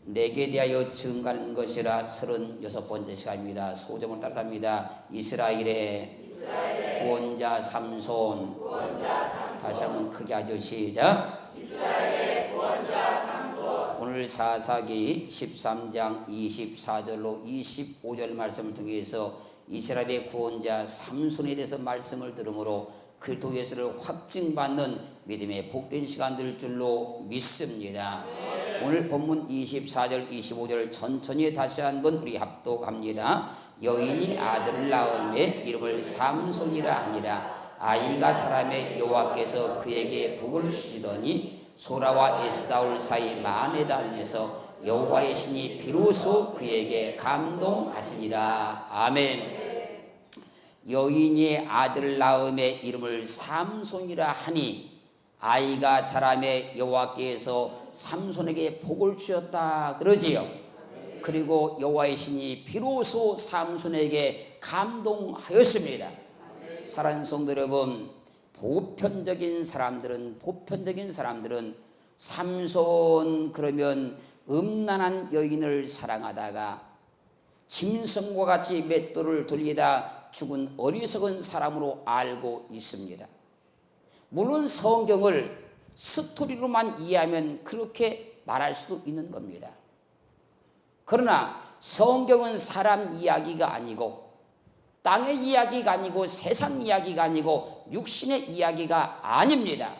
내게 대하여 증가하는 것이라. 36번째 시간입니다. 소정을 따라합니다. 이스라엘의 구원자 삼손. 다시 한번 크게 하죠. 시작. 이스라엘의 구원자 삼손. 오늘 사사기 13장 24절로 25절 말씀을 통해서 이스라엘의 구원자 삼손에 대해서 말씀을 들으므로 그리스도 예수를 확증받는 믿음의 복된 시간 될 줄로 믿습니다. 오늘 본문 24절 25절 천천히 다시 한번 우리 합독합니다. 여인이 아들을 낳음에 이름을 삼손이라 하니라. 아이가 자라매 여호와께서 그에게 복을 주시더니 소라와 에스다올 사이 만에 달면서 여호와의 신이 비로소 그에게 감동하시니라. 아멘. 여인이 아들을 낳음에 이름을 삼손이라 하니 아이가 자라매 여호와께서 삼손에게 복을 주셨다 그러지요. 그리고 여호와의 신이 비로소 삼손에게 감동하였습니다. 사랑하는 성도 여러분, 보편적인 사람들은 삼손 그러면 음란한 여인을 사랑하다가 짐승과 같이 맷돌을 돌리다 죽은 어리석은 사람으로 알고 있습니다. 물론 성경을 스토리로만 이해하면 그렇게 말할 수도 있는 겁니다. 그러나 성경은 사람 이야기가 아니고 땅의 이야기가 아니고 세상 이야기가 아니고 육신의 이야기가 아닙니다.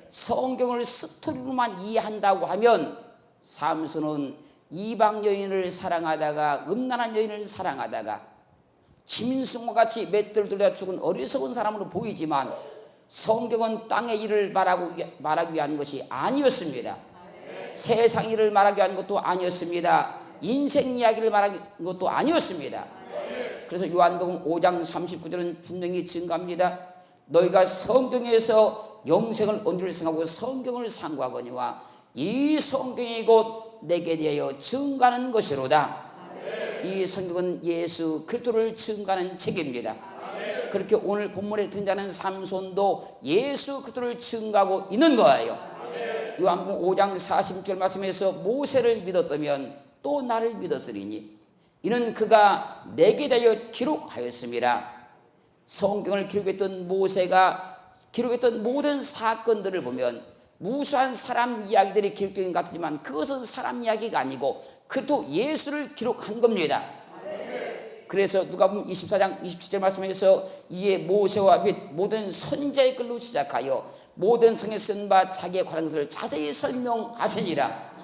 성경을 스토리로만 이해한다고 하면 삼손은 이방 여인을 사랑하다가 음란한 여인을 사랑하다가 짐승과 같이 맷돌 돌려 죽은 어리석은 사람으로 보이지만 성경은 땅의 일을 말하기 위한 것이 아니었습니다. 세상 일을 말하기 위한 것도 아니었습니다. 인생 이야기를 말하기 위한 것도 아니었습니다. 그래서 요한복음 5장 39절은 분명히 증가합니다. 너희가 성경에서 영생을 얻을 생각하고 성경을 상고하거니와 이 성경이 곧 내게 대하여 증가하는 것이로다. 이 성경은 예수 그리스도를 증가하는 책입니다. 그렇게 오늘 본문에 등장하는 삼손도 예수 그리스도를 증가하고 있는 거예요. 요한복음 5장 40절 말씀에서 모세를 믿었다면 또 나를 믿었으리니 이는 그가 내게 대하여 기록하였습니다. 성경을 기록했던 모세가 기록했던 모든 사건들을 보면 무수한 사람 이야기들이 기록된 것 같지만 그것은 사람 이야기가 아니고 그리스도 예수를 기록한 겁니다. 그래서 누가복음 24장 27절 말씀에서 이에 모세와 및 모든 선지자의 글로 시작하여 모든 성에 쓴 바 자기에 관한 것을 자세히 설명하시니라.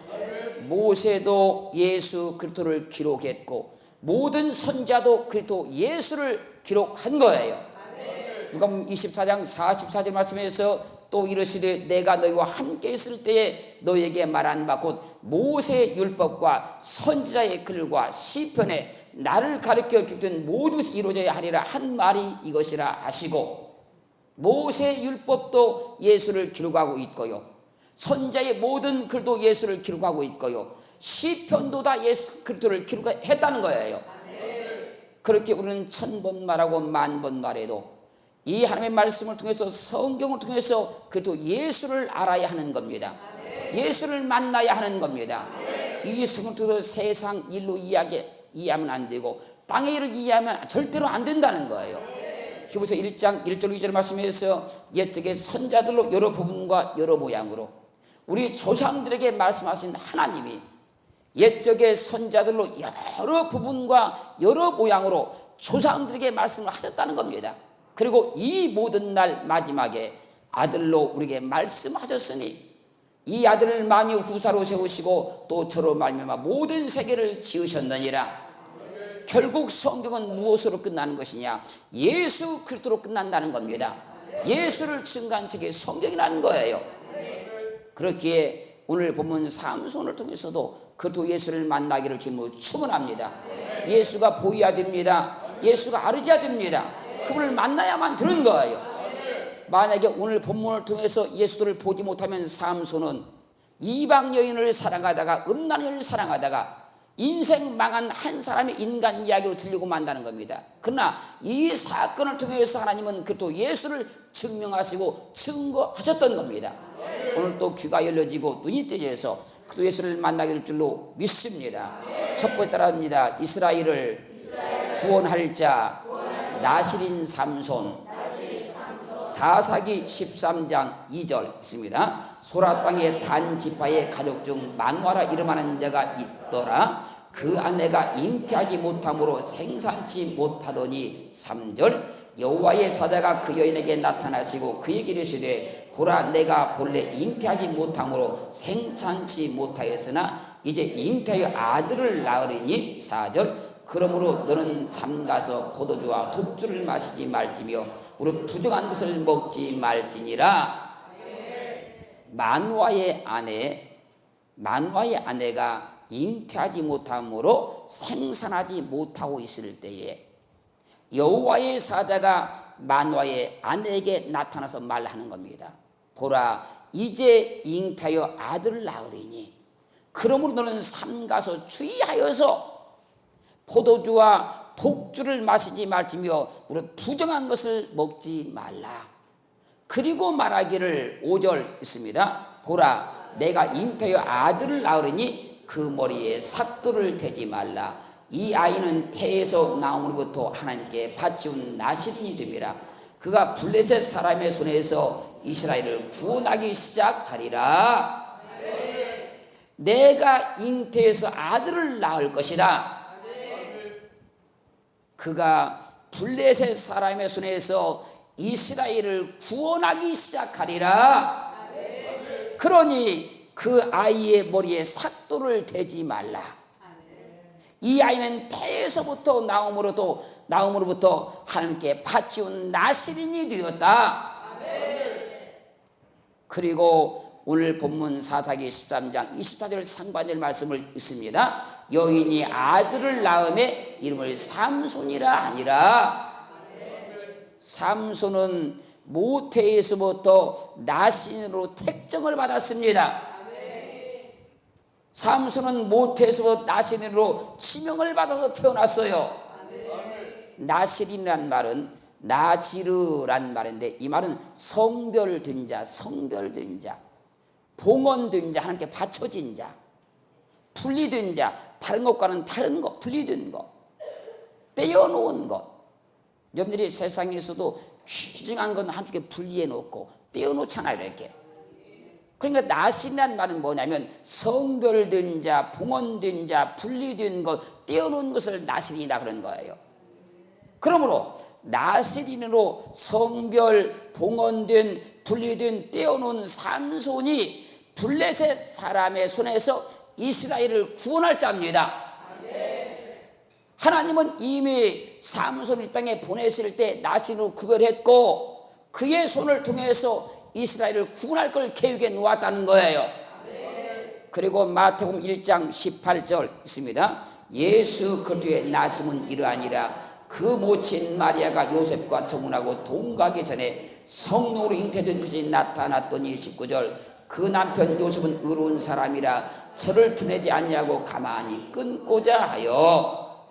모세도 예수 그리스도를 기록했고 모든 선지자도 그리스도 예수를 기록한 거예요. 누가복음 24장 44절 말씀에서 또 이르시되 내가 너희와 함께 있을 때에 너희에게 말한 바 곧 모세의 율법과 선지자의 글과 시편에 나를 가르쳐 기록된 모두 이루어져야 하리라 한 말이 이것이라 하시고 모세의 율법도 예수를 기록하고 있고요. 선지자의 모든 글도 예수를 기록하고 있고요. 시편도 다 예수 그리스도를 기록했다는 거예요. 그렇게 우리는 1000번 말하고 10,000번 말해도 이 하나님의 말씀을 통해서 성경을 통해서 그래도 예수를 알아야 하는 겁니다. 예수를 만나야 하는 겁니다. 이 성경을 통해서 세상 일로 이해하면 안 되고 땅의 일을 이해하면 절대로 안 된다는 거예요. 히브리서 1장 1절 2절 말씀에서 옛적의 선자들로 여러 부분과 여러 모양으로 우리 조상들에게 말씀하신 하나님이 옛적의 선자들로 여러 부분과 여러 모양으로 조상들에게 말씀을 하셨다는 겁니다. 그리고 이 모든 날 마지막에 아들로 우리에게 말씀하셨으니 이 아들을 만유 후사로 세우시고 또 저로 말미암아 모든 세계를 지으셨느니라. 결국 성경은 무엇으로 끝나는 것이냐? 예수 그리스도로 끝난다는 겁니다. 예수를 증거한 책이 성경이라는 거예요. 그렇기에 오늘 본문 삼손을 통해서도 그리스도 예수를 만나기를 주님으로 축원합니다. 예수가 보여야 됩니다. 예수가 알아야 됩니다. 그분을 만나야만 되는 거예요. 만약에 오늘 본문을 통해서 예수를 보지 못하면 삼손은 이방 여인을 사랑하다가 음란 여인을 사랑하다가 인생 망한 한 사람의 인간 이야기로 들리고 만다는 겁니다. 그러나 이 사건을 통해서 하나님은 그또 예수를 증명하시고 증거하셨던 겁니다. 오늘 또 귀가 열려지고 눈이 떼져서 그도 예수를 만나게 될 줄로 믿습니다. 첫 번째 따라합니다. 이스라엘을 구원할 자 나실인 삼손. 사사기 13장 2절 있습니다. 소라 땅의 단 지파의 가족 중 만화라 이름하는 자가 있더라. 그 아내가 잉태하지 못함으로 생산치 못하더니 3절 여호와의 사자가 그 여인에게 나타나시고 그에게 이르시되 보라 내가 본래 잉태하지 못함으로 생산치 못하였으나 이제 잉태하여 아들을 낳으리니 4절 그러므로 너는 삼가서 포도주와 독주를 마시지 말지며 무릇 부정한 것을 먹지 말지니라. 만화의 아내가 잉태하지 못함으로 생산하지 못하고 있을 때에 여호와의 사자가 만화의 아내에게 나타나서 말하는 겁니다. 보라 이제 잉태하여 아들을 낳으리니 그러므로 너는 삼가서 주의하여서 포도주와 독주를 마시지 말지며 우리 부정한 것을 먹지 말라. 그리고 말하기를 5절 있습니다. 보라 내가 잉태하여 아들을 낳으리니 그 머리에 삭도를 대지 말라. 이 아이는 태에서 나옴으로부터 하나님께 바치운 나실인이 됨이라. 그가 블레셋 사람의 손에서 이스라엘을 구원하기 시작하리라. 내가 잉태해서 아들을 낳을 것이다. 그가 블레셋 사람의 손에서 이스라엘을 구원하기 시작하리라. 그러니 그 아이의 머리에 삭도를 대지 말라. 이 아이는 태에서부터 나옴으로부터 하나님께 바치운 나실인이 되었다. 그리고 오늘 본문 사사기 13장 24절 상반절 말씀을 있습니다. 여인이 아들을 낳음에 이름을 삼손이라 하니라. 삼손은 모태에서부터 나신으로 택정을 받았습니다. 삼손은 모태에서부터 나신으로 지명을 받아서 태어났어요. 나실이라는 말은 나지르란 말인데 이 말은 성별된 자, 봉헌된 자, 하나님께 바쳐진 자, 분리된 자, 다른 것과는 다른 것, 분리된 것, 떼어놓은 것. 여러분들이 세상에서도 귀중한 건 한쪽에 분리해 놓고 떼어놓잖아요, 이렇게. 그러니까 나신이라는 말은 뭐냐면 성별된 자, 봉헌된 자, 분리된 것, 떼어놓은 것을 나신이라 그런 거예요. 그러므로 나실인으로 성별, 봉헌된, 분리된, 떼어놓은 삼손이 블레셋 사람의 손에서 이스라엘을 구원할 자입니다. 하나님은 이미 삼손을 이 땅에 보냈을 때 나실인으로 구별했고 그의 손을 통해서 이스라엘을 구원할 걸 계획해 놓았다는 거예요. 그리고 마태복음 1장 18절 있습니다. 예수 그리스도의 나심은 이러하니라. 그 모친 마리아가 요셉과 청혼하고 동거하기 전에 성령으로 잉태된 것이 나타났더니 19절 그 남편 요셉은 의로운 사람이라 저를 드내지 않냐고 가만히 끊고자 하여.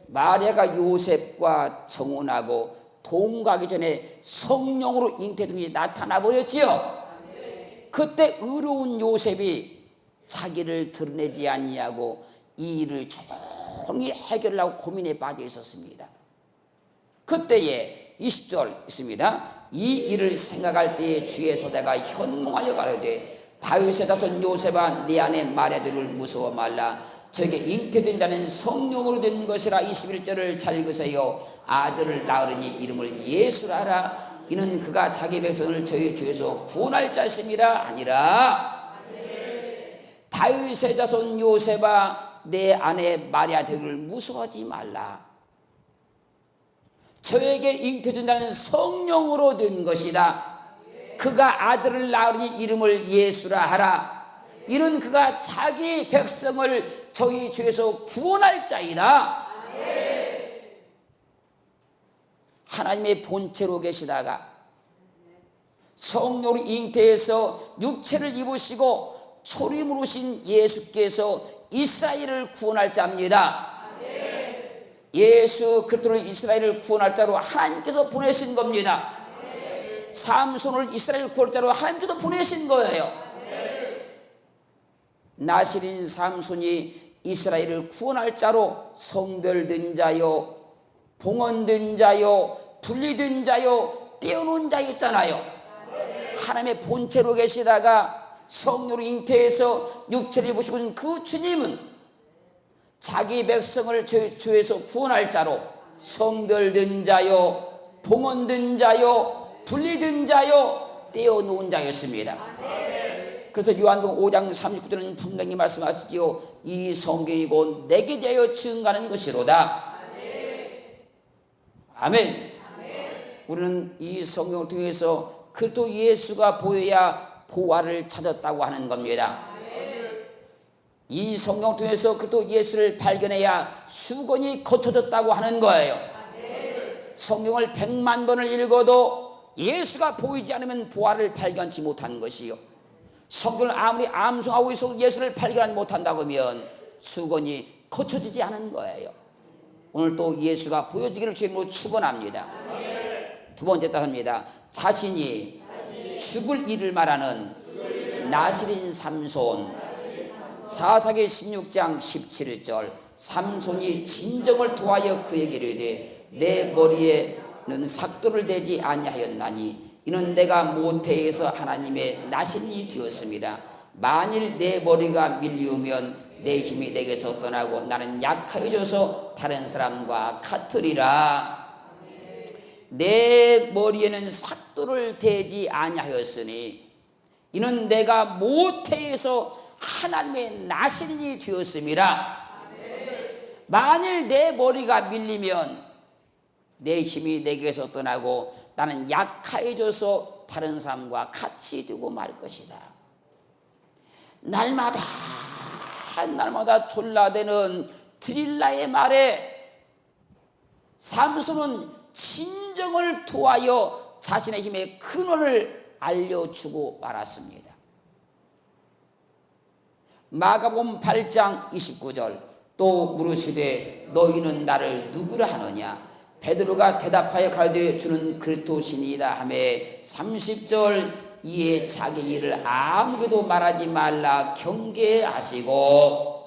마리아가 요셉과 청혼하고 동거하기 전에 성령으로 잉태된 것이 나타나 버렸지요. 그때 의로운 요셉이 자기를 드러내지 않냐고 이 일을 조용히 해결하고 고민에 빠져 있었습니다. 그때에 20절 있습니다. 이 일을 생각할 때에 주의 사자가 현몽하여 가로되 다윗의 자손 요셉아 네 아내 마리아를 무서워 말라. 저에게 잉태된 자는 성령으로 된 것이라. 21절을 잘 읽으세요. 아들을 낳으리니 이름을 예수라 하라. 이는 그가 자기 백성을 저희 죄에서 구원할 자심이라 아니라. 다윗의 자손 요셉아 내 아내 마리아 되기를 무서워하지 말라. 저에게 잉태된 자는 성령으로 된 것이다. 그가 아들을 낳으니 이름을 예수라 하라. 이는 그가 자기 백성을 저희 죄에서 구원할 자이다. 하나님의 본체로 계시다가 성령으로 잉태해서 육체를 입으시고 초림으로 오신 예수께서 이스라엘을 구원할 자입니다. 예수 그리스도를 이스라엘을 구원할 자로 하나님께서 보내신 겁니다. 삼손을 이스라엘 구원할 자로 하나님께서 보내신 거예요. 나실인 삼손이 이스라엘을 구원할 자로 성별된 자요, 봉헌된 자요, 분리된 자요, 떼어놓은 자였잖아요. 하나님의 본체로 계시다가 성령으로 잉태해서 육체를 입으시고 그 주님은 자기 백성을 죄에서 구원할 자로 성별된 자요, 봉헌된 자요, 분리된 자요, 떼어놓은 자였습니다. 그래서 요한복음 5장 39절은 분명히 말씀하시지요. 이 성경이 곧 내게 대하여 증거하는 것이로다. 아멘. 우리는 이 성경을 통해서 그리스도 예수가 보여야 보화를 찾았다고 하는 겁니다. 이 성경을 통해서 그리스도 예수를 발견해야 수건이 거쳐졌다고 하는 거예요. 성경을 100만 번을 읽어도 예수가 보이지 않으면 보화를 발견치 못한 것이요, 성경을 아무리 암송하고 있어도 예수를 발견하지 못한다고 하면 수건이 거쳐지지 않은 거예요. 오늘 또 예수가 보여지기를 주님으로 축원합니다. 두 번째 답입니다. 자신이 죽을 일을 말하는 나실인 삼손. 사사기 16장 17절. 삼손이 진정을 토하여 그에게 이르되 내 머리에는 삭도를 대지 아니하였나니 이는 내가 모태에서 하나님의 나신이 되었습니다. 만일 내 머리가 밀리우면 내 힘이 내게서 떠나고 나는 약하여져서 다른 사람과 같으리라. 내 머리에는 삭도를 대지 아니하였으니 이는 내가 모태에서 하나님의 나신이 되었습니다. 만일 내 머리가 밀리면 내 힘이 내게서 떠나고 나는 약하여져서 다른 사람과 같이 되고 말 것이다. 날마다 졸라대는 드릴라의 말에 삼손은 진정을 토하여 자신의 힘의 근원을 알려주고 말았습니다. 마가복음 8장 29절. 또 물으시되 너희는 나를 누구라 하느냐. 베드로가 대답하여 가로되 주는 그리스도시니이다 하매 30절. 이에 자기 일을 아무에게도 말하지 말라 경계하시고.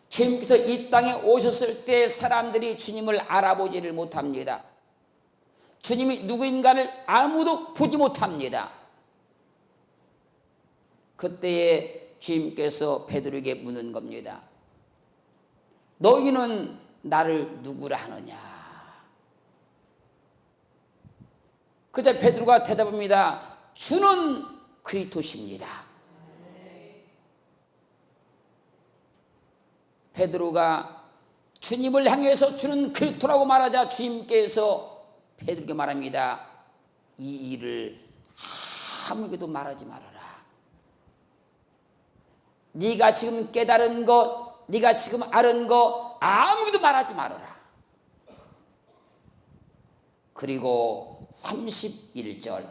주님께서 이 땅에 오셨을 때 사람들이 주님을 알아보지를 못합니다. 주님이 누구인가를 아무도 보지 못합니다. 그때에 주님께서 베드로에게 묻는 겁니다. 너희는 나를 누구라 하느냐. 그때 베드로가 대답합니다. 주는 그리스도십니다. 베드로가 주님을 향해서 주는 그리스도라고 말하자 주님께서 베드로에게 말합니다. 이 일을 아무에게도 말하지 말아라. 네가 지금 깨달은 것, 네가 지금 아는 것 아무에게도 말하지 말아라. 그리고 31절.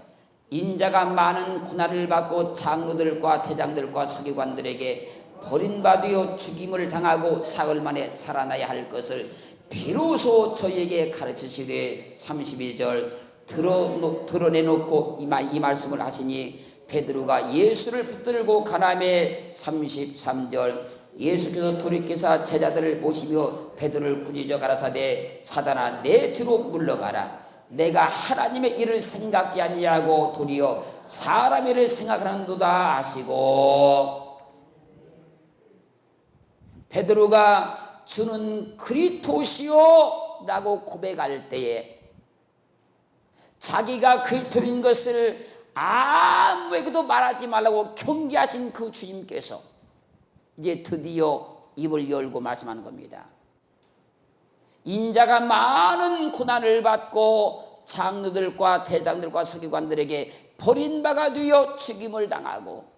인자가 많은 고난을 받고 장로들과 대장들과 서기관들에게 버림받아 죽임을 당하고 사흘 만에 살아나야 할 것을 비로소 저희에게 가르치시되 32절. 드러내놓고 이 말씀을 하시니 베드로가 예수를 붙들고 가나매 33절. 예수께서 돌이켜서 제자들을 모시며 베드로를 꾸짖어 가라사대 사단아 내 뒤로 물러가라. 내가 하나님의 일을 생각지 아니하고 도리어 사람의 일을 생각하는도다 하시고. 베드로가 주는 그리스도시요 라고 고백할 때에 자기가 그리스도인 것을 아무에게도 말하지 말라고 경계하신 그 주님께서 이제 드디어 입을 열고 말씀하는 겁니다. 인자가 많은 고난을 받고 장로들과 대장들과 서기관들에게 버림받아 되어 죽임을 당하고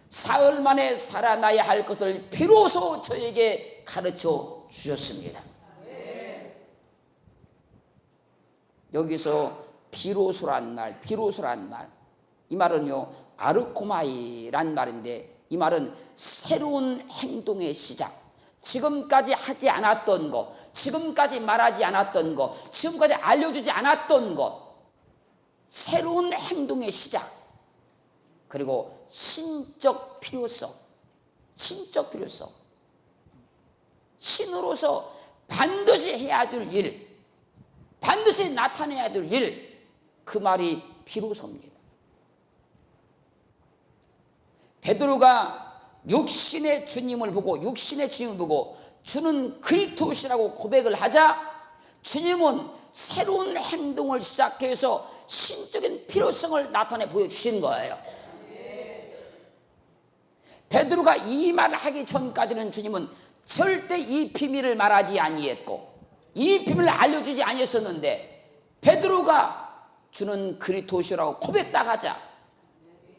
사흘 만에 살아나야 할 것을 비로소 저에게 가르쳐 주셨습니다. 여기서 비로소란 말, 이 말은요 아르코마이란 말인데 이 말은 새로운 행동의 시작, 지금까지 하지 않았던 것, 지금까지 말하지 않았던 것, 지금까지 알려주지 않았던 것, 새로운 행동의 시작, 그리고 신적 필요성, 신적 필요성. 신으로서 반드시 해야 될 일, 반드시 나타내야 될 일, 그 말이 비로소입니다. 베드로가 육신의 주님을 보고 주는 그리스도시라고 고백을 하자 주님은 새로운 행동을 시작해서 신적인 필요성을 나타내 보여주신 거예요. 베드로가 이 말을 하기 전까지는 주님은 절대 이 비밀을 말하지 아니했고 이 비밀을 알려주지 아니했었는데 베드로가 주는 그리스도시라고 고백딱 하자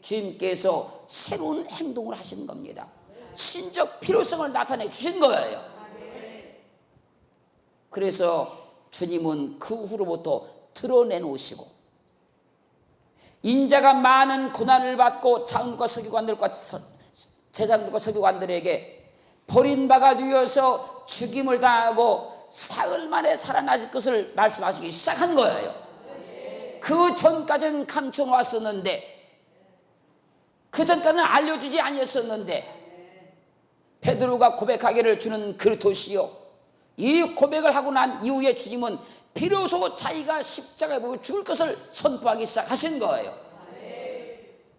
주님께서 새로운 행동을 하시는 겁니다. 신적 필요성을 나타내 주신 거예요. 그래서 주님은 그 후로부터 드러내놓으시고 인자가 많은 고난을 받고 장로과 서기관들과 제장들과 서기관들에게 버림받아 되어서 죽임을 당하고 사흘 만에 살아날 것을 말씀하시기 시작한 거예요. 그 전까지는 감춰놓았었는데 그 전까지는 알려주지 아니었었는데 베드로가 고백하기를 주는 그리스도시요, 이 고백을 하고 난 이후에 주님은 비로소 자기가 십자가에 보고 죽을 것을 선포하기 시작하신 거예요.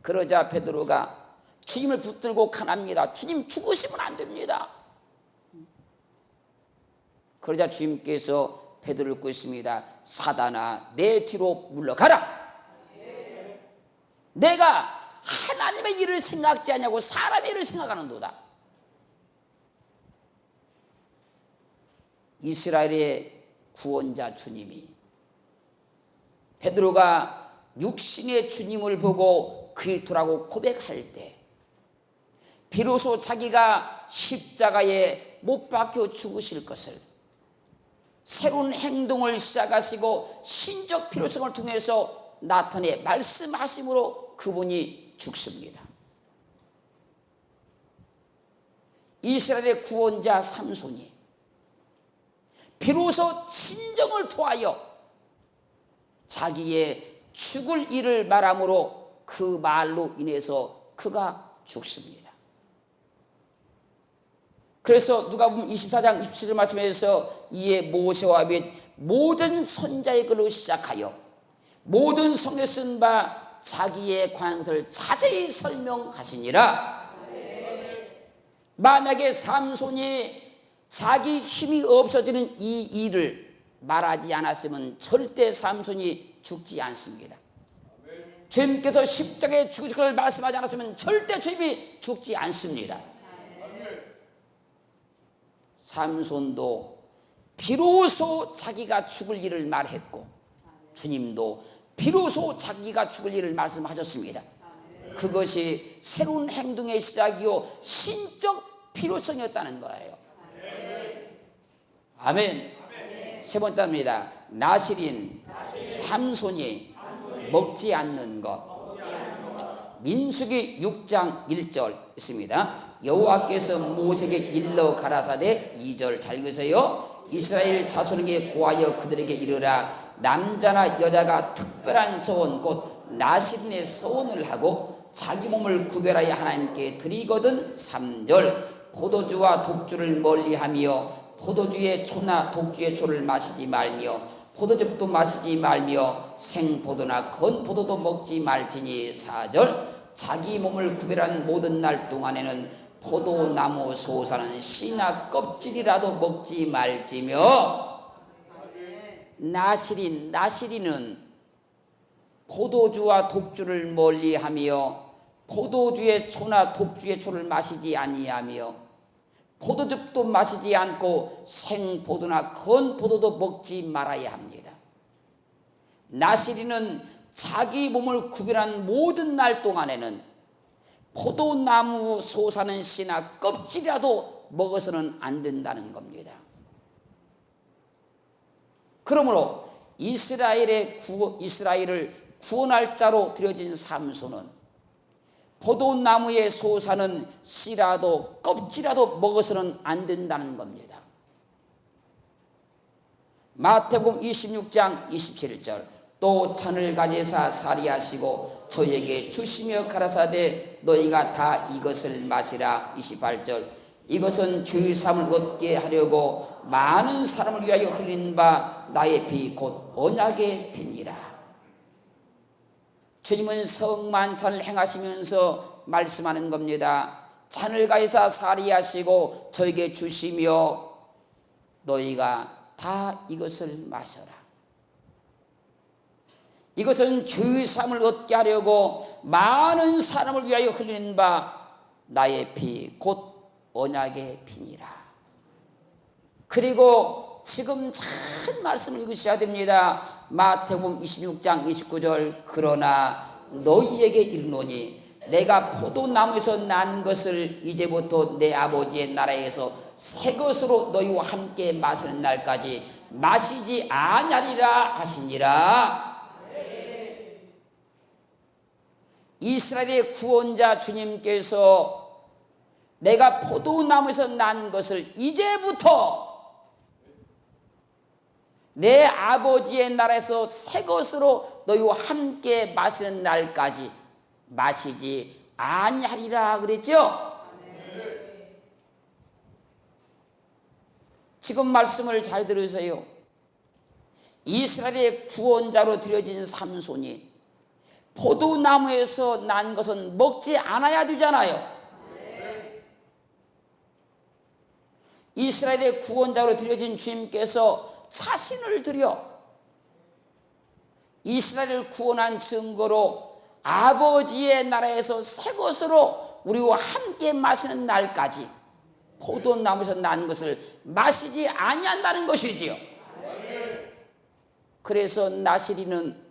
그러자 베드로가 주님을 붙들고 간합니다. 주님 죽으시면 안 됩니다. 그러자 주님께서 베드로를 끄십니다. 사단아, 내 뒤로 물러가라. 내가 하나님의 일을 생각지 않냐고 사람의 일을 생각하는도다. 이스라엘의 구원자 주님이 베드로가 육신의 주님을 보고 그리스도라고 고백할 때 비로소 자기가 십자가에 못 박혀 죽으실 것을, 새로운 행동을 시작하시고 신적 필요성을 통해서 나타내 말씀하심으로 그분이 죽습니다. 이스라엘의 구원자 삼손이 비로소 친정을 통하여 자기의 죽을 일을 말함으로 그 말로 인해서 그가 죽습니다. 그래서 누가복음 24장 27절 말씀에서 이에 모세와 및 모든 선자의 글로 시작하여 모든 성에 쓴 바 자기에 관한 것을 자세히 설명하시니라. 만약에 삼손이 자기 힘이 없어지는 이 일을 말하지 않았으면 절대 삼손이 죽지 않습니다. 주님께서 십자가에 죽으실 것을 말씀하지 않았으면 절대 주님이 죽지 않습니다. 삼손도 비로소 자기가 죽을 일을 말했고 주님도 비로소 자기가 죽을 일을 말씀하셨습니다. 그것이 새로운 행동의 시작이요 신적 필요성이었다는 거예요. 아멘. 세 번째입니다. 나실인 삼손이 먹지 않는 것. 민수기 6장 1절 있습니다. 여호와께서 모세에게 일러 가라사대 2절 잘 읽으세요. 이스라엘 자손에게 고하여 그들에게 이르라. 남자나 여자가 특별한 서원 곧 나실인의 서원을 하고 자기 몸을 구별하여 하나님께 드리거든. 3절 포도주와 독주를 멀리하며 포도주의 초나 독주의 초를 마시지 말며 포도즙도 마시지 말며 생포도나 건포도도 먹지 말지니. 4절 자기 몸을 구별한 모든 날 동안에는 포도나무 소사는 씨나 껍질이라도 먹지 말지며. 나시린은 포도주와 독주를 멀리하며 포도주의 초나 독주의 초를 마시지 아니하며 포도즙도 마시지 않고 생포도나 건포도도 먹지 말아야 합니다. 나시린은 자기 몸을 구별한 모든 날 동안에는 포도나무 솟아는 씨나 껍질이라도 먹어서는 안 된다는 겁니다. 그러므로 이스라엘을 구원할 자로 드려진 삼손은 포도나무에 솟아는 씨라도 껍질이라도 먹어서는 안 된다는 겁니다. 마태복음 26장 27절 또 잔을 가지사 살이하시고 저에게 주시며 가라사대 너희가 다 이것을 마시라. 28절 이것은 죄의 사함을 얻게 하려고 많은 사람을 위하여 흘린 바 나의 피 곧 언약의 피니라. 주님은 성만찬을 행하시면서 말씀하는 겁니다. 잔을 가지사 살이하시고 저에게 주시며 너희가 다 이것을 마셔라. 이것은 죄의 사함을 얻게 하려고 많은 사람을 위하여 흘리는 바 나의 피 곧 언약의 피니라. 그리고 지금 잘 말씀을 읽으셔야 됩니다. 마태복음 26장 29절 그러나 너희에게 이르노니 내가 포도나무에서 난 것을 이제부터 내 아버지의 나라에서 새 것으로 너희와 함께 마시는 날까지 마시지 아니하리라 하시니라. 이스라엘의 구원자 주님께서 내가 포도나무에서 난 것을 이제부터 내 아버지의 나라에서 새 것으로 너희와 함께 마시는 날까지 마시지 아니하리라 그랬죠? 지금 말씀을 잘 들으세요. 이스라엘의 구원자로 드려진 삼손이 포도나무에서 난 것은 먹지 않아야 되잖아요. 이스라엘의 구원자로 드려진 주님께서 자신을 드려 이스라엘을 구원한 증거로 아버지의 나라에서 새 것으로 우리와 함께 마시는 날까지 포도나무에서 난 것을 마시지 아니한다는 것이지요. 그래서 나시리는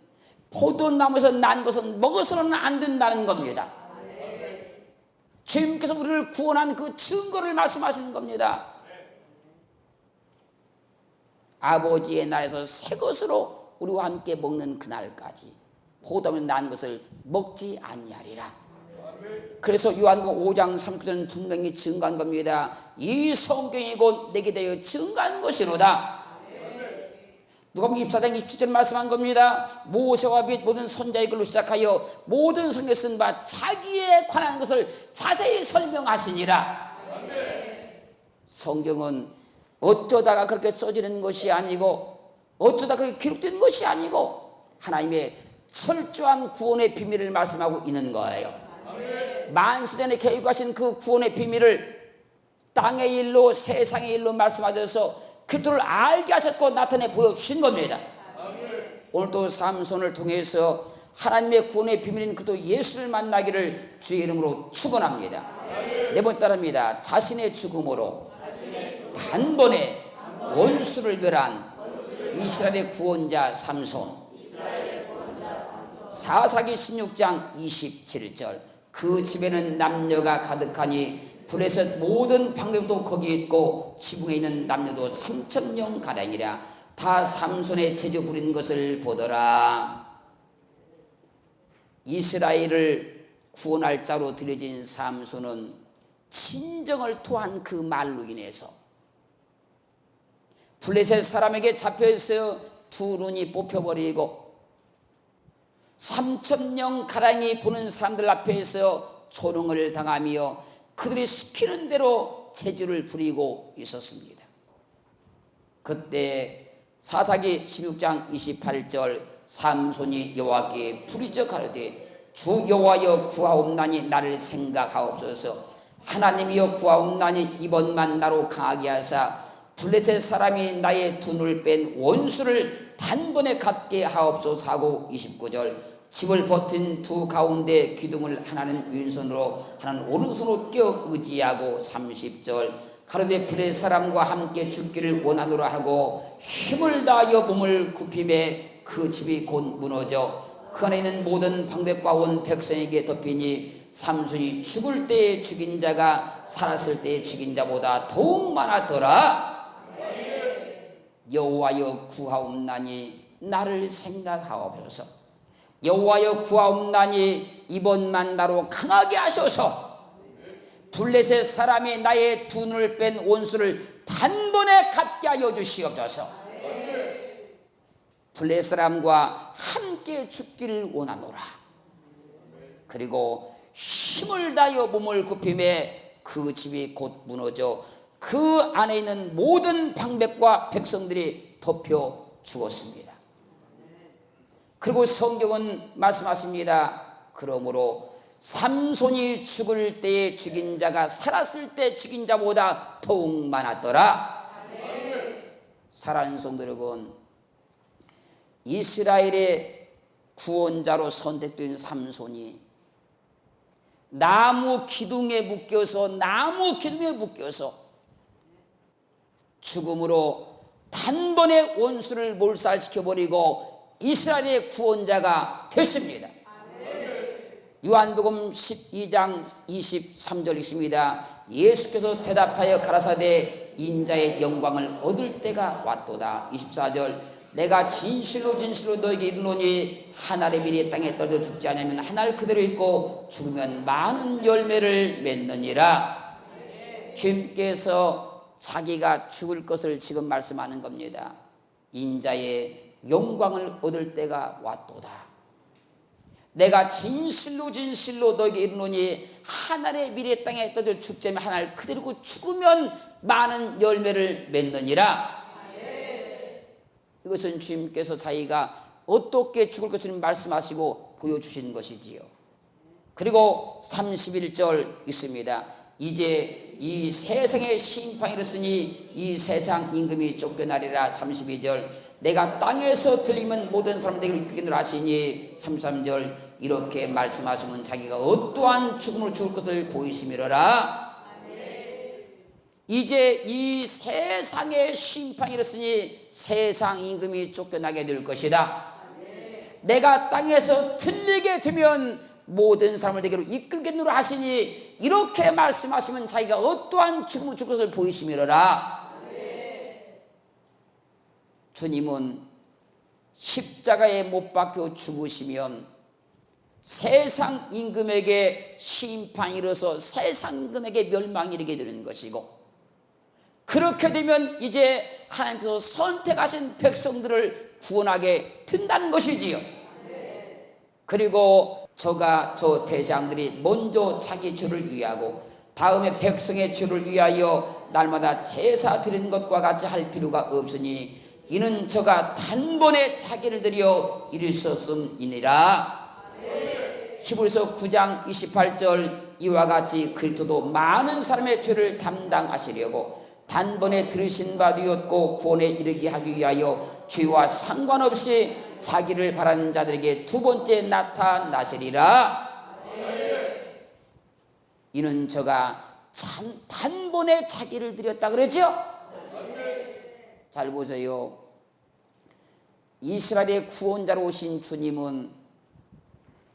포도나무에서 난 것은 먹어서는 안 된다는 겁니다. 주님께서 우리를 구원한 그 증거를 말씀하시는 겁니다. 아버지의 나라에서 새 것으로 우리와 함께 먹는 그날까지 포도나무에서 난 것을 먹지 아니하리라. 그래서 요한복음 5장 3절은 분명히 증거한 겁니다. 이 성경이 곧 내게 대하여 증거한 것이로다. 누가복음 24장 27절 말씀한 겁니다. 모세와 및 모든 선자의 글로 시작하여 모든 성경에 쓴 바 자기에 관한 것을 자세히 설명하시니라. 성경은 어쩌다가 그렇게 써지는 것이 아니고 어쩌다 그렇게 기록된 것이 아니고 하나님의 철저한 구원의 비밀을 말씀하고 있는 거예요. 만세전에 계획하신 그 구원의 비밀을 땅의 일로 세상의 일로 말씀하셔서 그리스도를 알게 하셨고 나타내 보여주신 겁니다. 오늘도 삼손을 통해서 하나님의 구원의 비밀인 그도 예수를 만나기를 주의 이름으로 축원합니다. 네 번 따릅니다. 자신의 죽음으로 단번에 원수를 멸한 이스라엘의 구원자 삼손. 사사기 16장 27절 그 집에는 남녀가 가득하니 블레셋 모든 방백도 거기 있고 지붕에 있는 남녀도 3,000명 가량이라. 다 삼손의 재주 부린 것을 보더라. 이스라엘을 구원할 자로 드려진 삼손은 친정을 토한 그 말로 인해서 블레셋 사람에게 잡혀서 두 눈이 뽑혀버리고 3,000명 가량이 보는 사람들 앞에서 조롱을 당하며 그들이 시키는 대로 재주를 부리고 있었습니다. 그때 사사기 16장 28절 삼손이 여호와께 부르짖어 가로되 주 여호와여 구하옵나니 나를 생각하옵소서. 하나님이여 구하옵나니 이번만 나로 강하게 하사 블레셋 사람이 나의 두 눈을 뺀 원수를 단번에 갖게 하옵소서 하고 29절 집을 버틴 두 가운데 기둥을 하나는 왼손으로 하나는 오른손으로 껴 의지하고 30절 가로되 블레셋 사람과 함께 죽기를 원하노라 하고 힘을 다하여 몸을 굽힘에 그 집이 곧 무너져 그 안에 있는 모든 방백과 온 백성에게 덮이니 삼손이 죽을 때에 죽인 자가 살았을 때에 죽인 자보다 더욱 많았더라. 여호와여 구하옵나니 나를 생각하옵소서. 여호와여 구하옵나니 이번만 나로 강하게 하소서. 블레셋 사람이 나의 두 눈을 뺀 원수를 단번에 갖게 하여 주시옵소서. 블레 사람과 함께 죽기를 원하노라. 그리고 힘을 다하여 몸을 굽힘에 그 집이 곧 무너져 그 안에 있는 모든 방백과 백성들이 덮여 죽었습니다. 그리고 성경은 말씀하십니다. 그러므로 삼손이 죽을 때에 죽인 자가 살았을 때 죽인 자보다 더욱 많았더라. 사랑하는 성도 여러분, 이스라엘의 구원자로 선택된 삼손이 나무 기둥에 묶여서 죽음으로 단번에 원수를 몰살시켜버리고 이스라엘의 구원자가 됐습니다. 요한복음 12장 23절 있습니다. 예수께서 대답하여 가라사대 인자의 영광을 얻을 때가 왔도다. 24절 내가 진실로 너에게 이르노니 한 알의 미리 땅에 떨어져 죽지 않으면 한 알 그대로 있고 죽으면 많은 열매를 맺느니라. 주님께서 자기가 죽을 것을 지금 말씀하는 겁니다. 인자의 영광을 얻을 때가 왔도다. 내가 진실로 너에게 이르노니 한 알의 미래 땅에 떨어져 죽지 않으면 한 알 그대로 죽으면 많은 열매를 맺느니라. 이것은 주님께서 자기가 어떻게 죽을 것을 말씀하시고 보여주신 것이지요. 그리고 31절 있습니다. 이제 이 세상의 심판이 이르으니 이 세상 임금이 쫓겨나리라. 32절 내가 땅에서 들리면 모든 사람들에게 이끌기를 하시니 33절 이렇게 말씀하시면 자기가 어떠한 죽음으로 죽을 것을 보이시미러라. 이제 이 세상의 심판이 이르으니 세상 임금이 쫓겨나게 될 것이다. 내가 땅에서 들리게 되면 모든 사람을 내게로 이끌겠노라 하시니 이렇게 말씀하시면 자기가 어떠한 죽음으로 죽을 것을 보이시미러라. 주님은 십자가에 못 박혀 죽으시면 세상 임금에게 심판이 이르러서 세상 임금에게 멸망이 이르게 되는 것이고, 그렇게 되면 이제 하나님께서 선택하신 백성들을 구원하게 된다는 것이지요. 그리고 저 대장들이 먼저 자기 죄를 위하고 다음에 백성의 죄를 위하여 날마다 제사 드리는 것과 같이 할 필요가 없으니 이는 저가 단번에 자기를 들여 이룰 수 없음이니라. 히브리서 9장 28절 이와 같이 그리스도도 많은 사람의 죄를 담당하시려고 단번에 들으신 바 되었고 구원에 이르게 하기 위하여 죄와 상관없이 자기를 바라는 자들에게 두 번째 나타나시리라. 이는 저가 참 단번에 자기를 드렸다 그러죠. 잘 보세요. 이스라엘의 구원자로 오신 주님은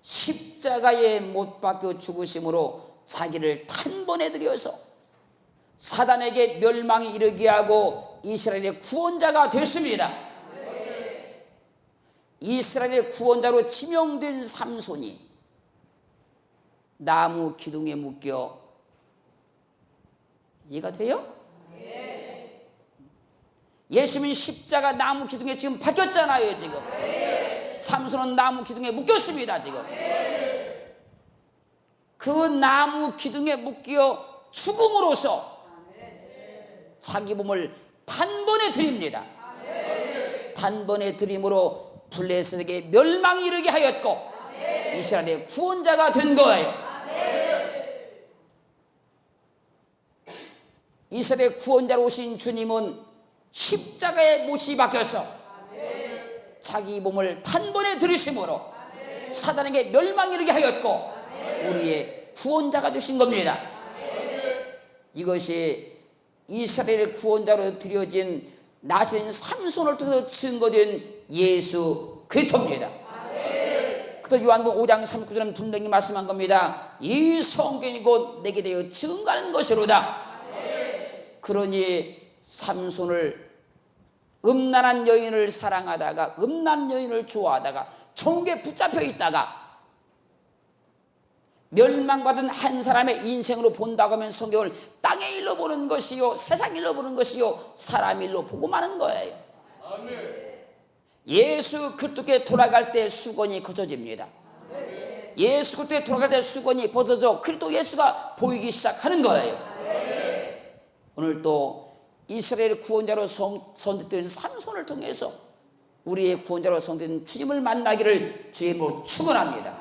십자가에 못 박혀 죽으심으로 자기를 단번에 드려서 사단에게 멸망이 이르게 하고 이스라엘의 구원자가 됐습니다. 이스라엘의 구원자로 지명된 삼손이 나무 기둥에 묶여, 이해가 돼요? 예수님은 십자가 나무 기둥에 지금 박혔잖아요. 지금 삼손은 나무 기둥에 묶였습니다. 지금 그 나무 기둥에 묶여 죽음으로써 자기 몸을 단번에 드립니다. 단번에 드림으로 블레셋에게 멸망이 이르게 하였고 이스라엘의 구원자가 된 거예요. 이스라엘의 구원자로 오신 주님은 십자가에 못이 박혀서 자기 몸을 단번에 들이심으로 사단에게 멸망이 이르게 하였고 우리의 구원자가 되신 겁니다. 이것이 이스라엘의 구원자로 드려진 나세린 삼손을 통해서 증거된 예수 그리스도입니다. 그래서 요한복음 5장 39절은 분명히 말씀한 겁니다. 이 성경이 곧 내게 대하여 증거하는 것이로다. 그러니 삼손을 음란한 여인을 사랑하다가 음란한 여인을 좋아하다가 종에 붙잡혀 있다가 멸망받은 한 사람의 인생으로 본다고 하면 성경을 땅의 일로 보는 것이요 세상 일로 보는 것이요 사람 일로 보고 마는 거예요. 예수 그리스도께 돌아갈 때 수건이 거쳐집니다. 예수 그리스도께 돌아갈 때 수건이 벗어져 그리스도 예수가 보이기 시작하는 거예요. 오늘 또 이스라엘 구원자로 선택된 삼손을 통해서 우리의 구원자로 선택된 주님을 만나기를 주님으로 축원합니다.